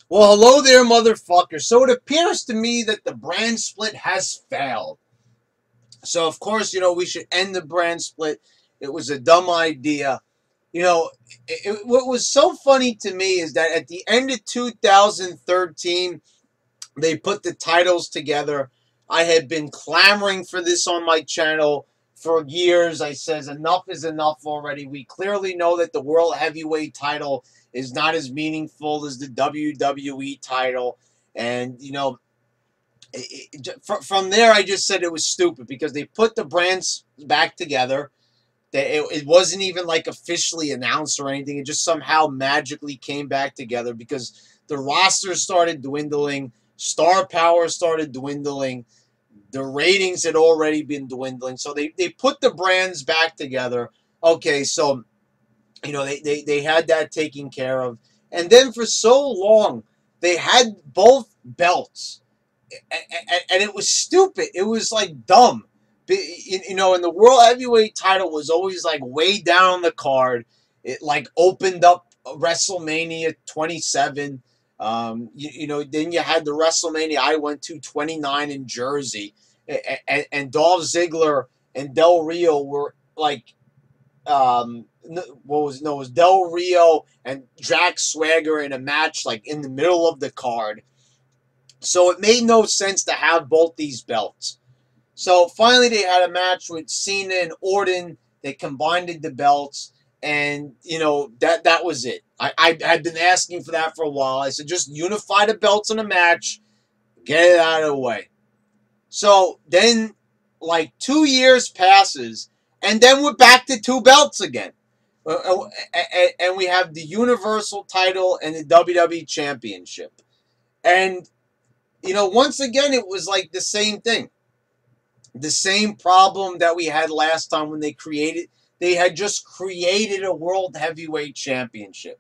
Well, hello there, motherfucker. So it appears to me that the brand split has failed. So, of course, we should end the brand split. It was a dumb idea. What was so funny to me is that at the end of 2013, they put the titles together. I had been clamoring for this on my channel for years. I says enough is enough already. We clearly know that the World Heavyweight title is not as meaningful as the WWE title. And, from there, I just said it was stupid because they put the brands back together. It wasn't even like officially announced or anything. It just somehow magically came back together because the roster started dwindling, star power started dwindling, the ratings had already been dwindling. So they put the brands back together. Okay, so they had that taken care of. And then for so long, they had both belts. And it was stupid. It was like dumb. And the World Heavyweight title was always like way down on the card. It like opened up WrestleMania 27. Then you had the WrestleMania I went to 29 in Jersey, and Dolph Ziggler and Del Rio were like, it was Del Rio and Jack Swagger in a match like in the middle of the card. So it made no sense to have both these belts. So finally, they had a match with Cena and Orton. They combined the belts, and that was it. I had been asking for that for a while. I said, just unify the belts in a match, get it out of the way. So then, like 2 years passes, and then we're back to two belts again. And we have the Universal title and the WWE Championship. And once again, it was like the same thing. The same problem that we had last time when they had just created a World Heavyweight Championship.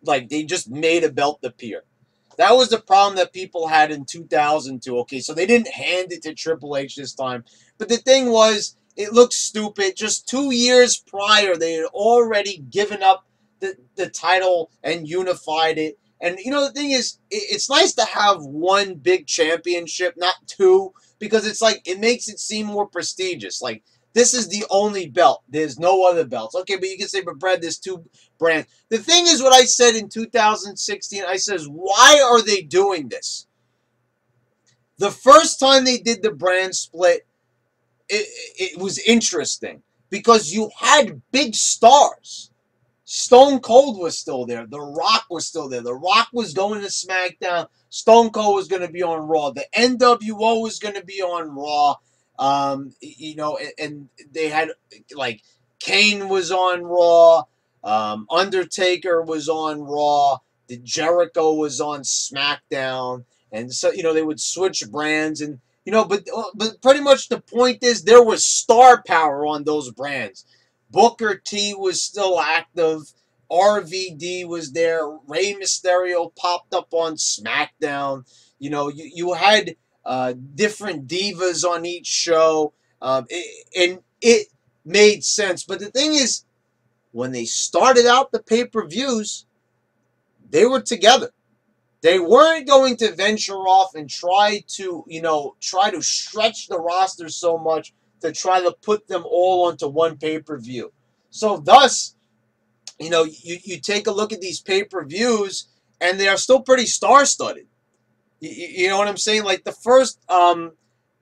Like, they just made a belt appear. That was the problem that people had in 2002. Okay, so they didn't hand it to Triple H this time. But the thing was, it looked stupid. Just 2 years prior, they had already given up the title and unified it. And, the thing is, it's nice to have one big championship, not two, because it's like, it makes it seem more prestigious. Like, this is the only belt. There's no other belts. Okay, but you can say, but Brad, there's two brands. The thing is what I said in 2016. I says, why are they doing this? The first time they did the brand split, it was interesting because you had big stars. Stone Cold was still there. The Rock was still there. The Rock was going to SmackDown. Stone Cold was going to be on Raw. The NWO was going to be on Raw. And they had, like, Kane was on Raw. Undertaker was on Raw. The Jericho was on SmackDown. And so, they would switch brands. And, but pretty much the point is there was star power on those brands. Booker T was still active. RVD was there. Rey Mysterio popped up on SmackDown. You had different divas on each show. And it made sense. But the thing is, when they started out the pay-per-views, they were together. They weren't going to venture off and try to stretch the roster so much to try to put them all onto one pay-per-view. So thus, you take a look at these pay-per-views, and they are still pretty star-studded. You know what I'm saying? Like the first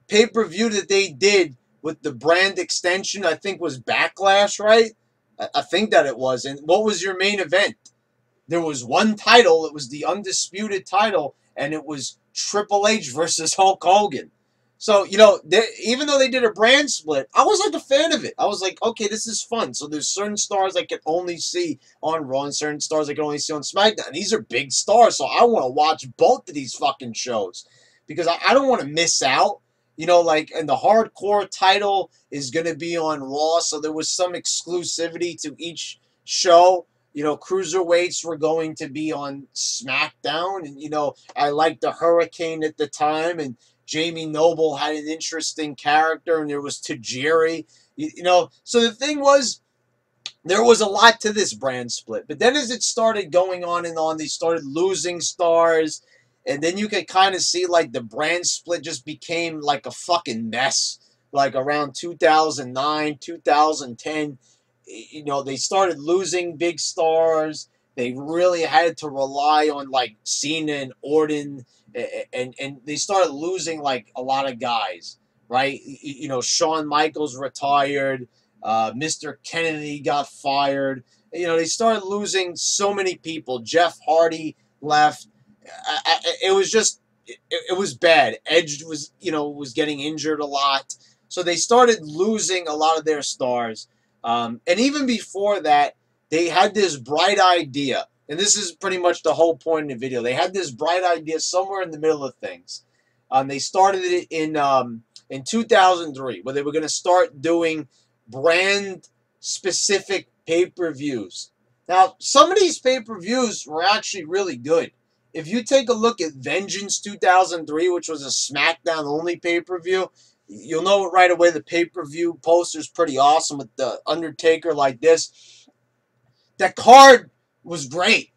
pay-per-view that they did with the brand extension, I think was Backlash, right? I think that it was. And what was your main event? There was one title. It was the undisputed title, and it was Triple H versus Hulk Hogan. So, even though they did a brand split, I was like a fan of it. I was like, okay, this is fun. So there's certain stars I can only see on Raw and certain stars I can only see on SmackDown. And these are big stars, so I want to watch both of these fucking shows because I don't want to miss out. And the hardcore title is going to be on Raw, so there was some exclusivity to each show. Cruiserweights were going to be on SmackDown, and, I liked the Hurricane at the time, and Jamie Noble had an interesting character, and there was Tajiri. So the thing was, there was a lot to this brand split. But then as it started going on and on, they started losing stars. And then you could kind of see like the brand split just became like a fucking mess. Like around 2009, 2010, they started losing big stars. They really had to rely on like Cena and Orton, and they started losing like a lot of guys, right? Shawn Michaels retired. Mr. Kennedy got fired. They started losing so many people. Jeff Hardy left. It was just, it was bad. Edge was getting injured a lot. So they started losing a lot of their stars. And even before that, they had this bright idea. And this is pretty much the whole point in the video. They had this bright idea somewhere in the middle of things. They started it in 2003, where they were going to start doing brand-specific pay-per-views. Now, some of these pay-per-views were actually really good. If you take a look at Vengeance 2003, which was a SmackDown-only pay-per-view, you'll know it right away. The pay-per-view poster's pretty awesome with the Undertaker like this. That card was great.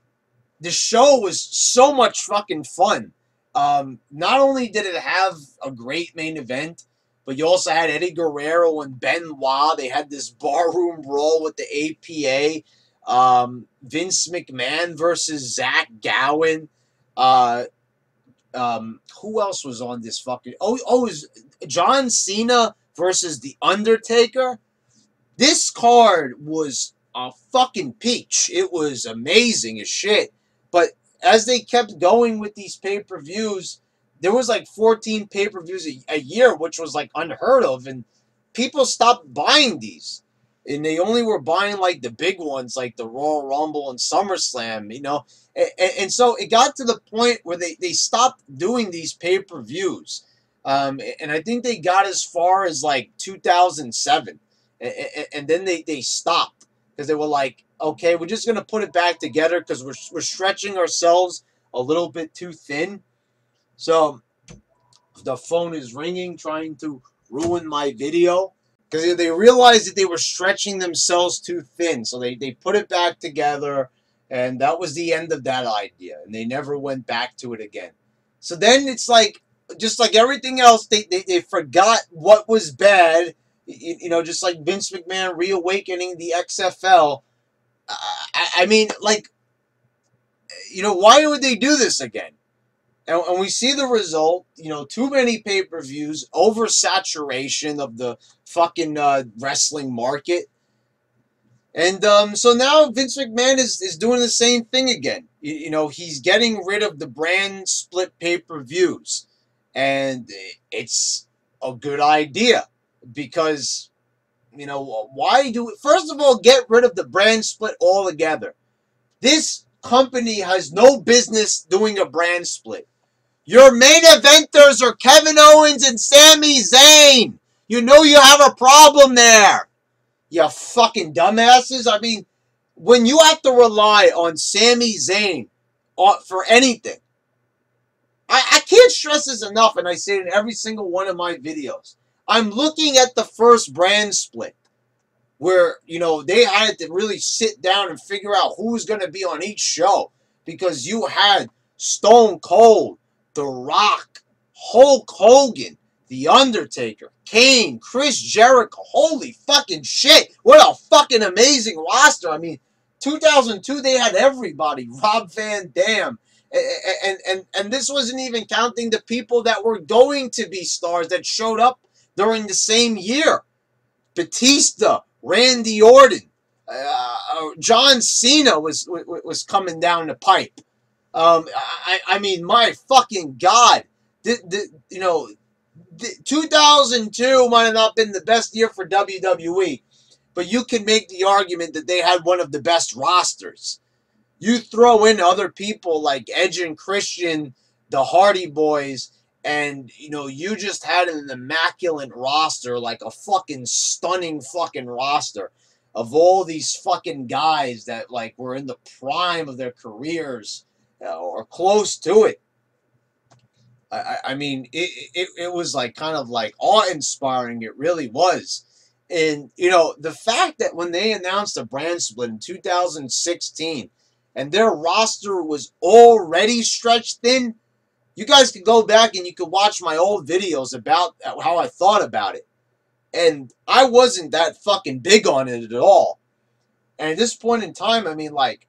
The show was so much fucking fun. Not only did it have a great main event, but you also had Eddie Guerrero and Benoit. They had this barroom brawl with the APA. Vince McMahon versus Zach Gowen. Who else was on this fucking... it was John Cena versus The Undertaker. This card was a fucking peach. It was amazing as shit. But as they kept going with these pay-per-views, there was like 14 pay-per-views a year, which was like unheard of, and people stopped buying these. And they only were buying like the big ones, like the Royal Rumble and SummerSlam, And so it got to the point where they stopped doing these pay-per-views. And I think they got as far as like 2007. And then they stopped because they were like, okay, we're just going to put it back together because we're stretching ourselves a little bit too thin. So the phone is ringing, trying to ruin my video. Because they realized that they were stretching themselves too thin. So they put it back together. And that was the end of that idea. And they never went back to it again. So then it's like, just like everything else, they forgot what was bad. Just like Vince McMahon reawakening the XFL. I mean, like, why would they do this again? And we see the result, too many pay-per-views, oversaturation of the fucking wrestling market. And so now Vince McMahon is doing the same thing again. He's getting rid of the brand split pay-per-views. And it's a good idea because, why do it? First of all, get rid of the brand split altogether. This company has no business doing a brand split. Your main eventers are Kevin Owens and Sami Zayn. You have a problem there. You fucking dumbasses. I mean, when you have to rely on Sami Zayn for anything, I can't stress this enough, and I say it in every single one of my videos. I'm looking at the first brand split where, they had to really sit down and figure out who was going to be on each show because you had Stone Cold, The Rock, Hulk Hogan, The Undertaker, Kane, Chris Jericho. Holy fucking shit. What a fucking amazing roster. I mean, 2002, they had everybody. Rob Van Dam. And this wasn't even counting the people that were going to be stars that showed up during the same year. Batista, Randy Orton, John Cena was coming down the pipe. I mean, my fucking God. 2002 might have not been the best year for WWE, but you can make the argument that they had one of the best rosters. You throw in other people like Edge and Christian, the Hardy Boys, and, you just had an immaculate roster, like a fucking stunning fucking roster of all these fucking guys that, like, were in the prime of their careers or close to it. I mean, it was like kind of like awe-inspiring. It really was. And, the fact that when they announced a brand split in 2016 and their roster was already stretched thin, you guys could go back and you could watch my old videos about how I thought about it. And I wasn't that fucking big on it at all. And at this point in time, I mean, like,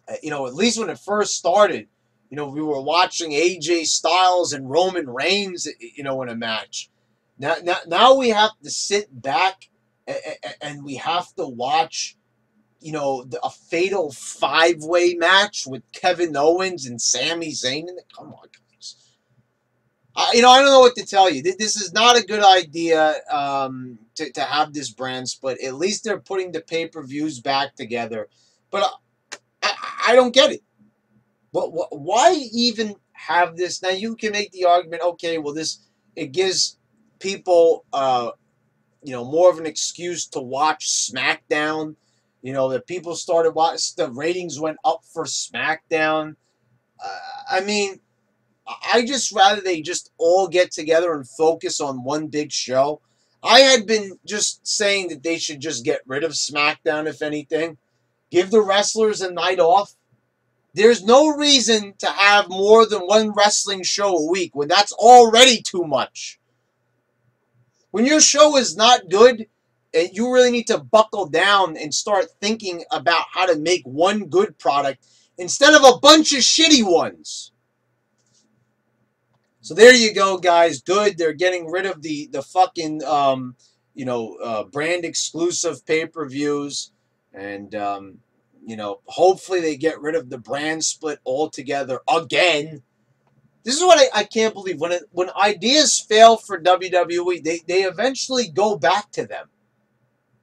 at least when it first started, we were watching AJ Styles and Roman Reigns, in a match. Now we have to sit back and we have to watch, a fatal five-way match with Kevin Owens and Sami Zayn. Come on, guys. I don't know what to tell you. This is not a good idea to have this brand split. At least they're putting the pay-per-views back together. But I don't get it. Why even have this? Now, you can make the argument, okay, well, it gives people, more of an excuse to watch SmackDown. That people started watching, the ratings went up for SmackDown. I mean, I just rather they just all get together and focus on one big show. I had been just saying that they should just get rid of SmackDown, if anything. Give the wrestlers a night off. There's no reason to have more than one wrestling show a week when that's already too much. When your show is not good, you really need to buckle down and start thinking about how to make one good product instead of a bunch of shitty ones. So there you go, guys. Good. They're getting rid of the fucking brand exclusive pay-per-views, and hopefully they get rid of the brand split altogether again. This is what I can't believe. When ideas fail for WWE, they eventually go back to them.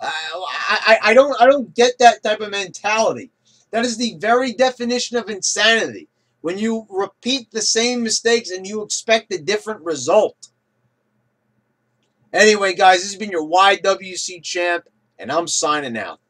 I don't get that type of mentality. That is the very definition of insanity. When you repeat the same mistakes and you expect a different result. Anyway, guys, this has been your YWC champ, and I'm signing out.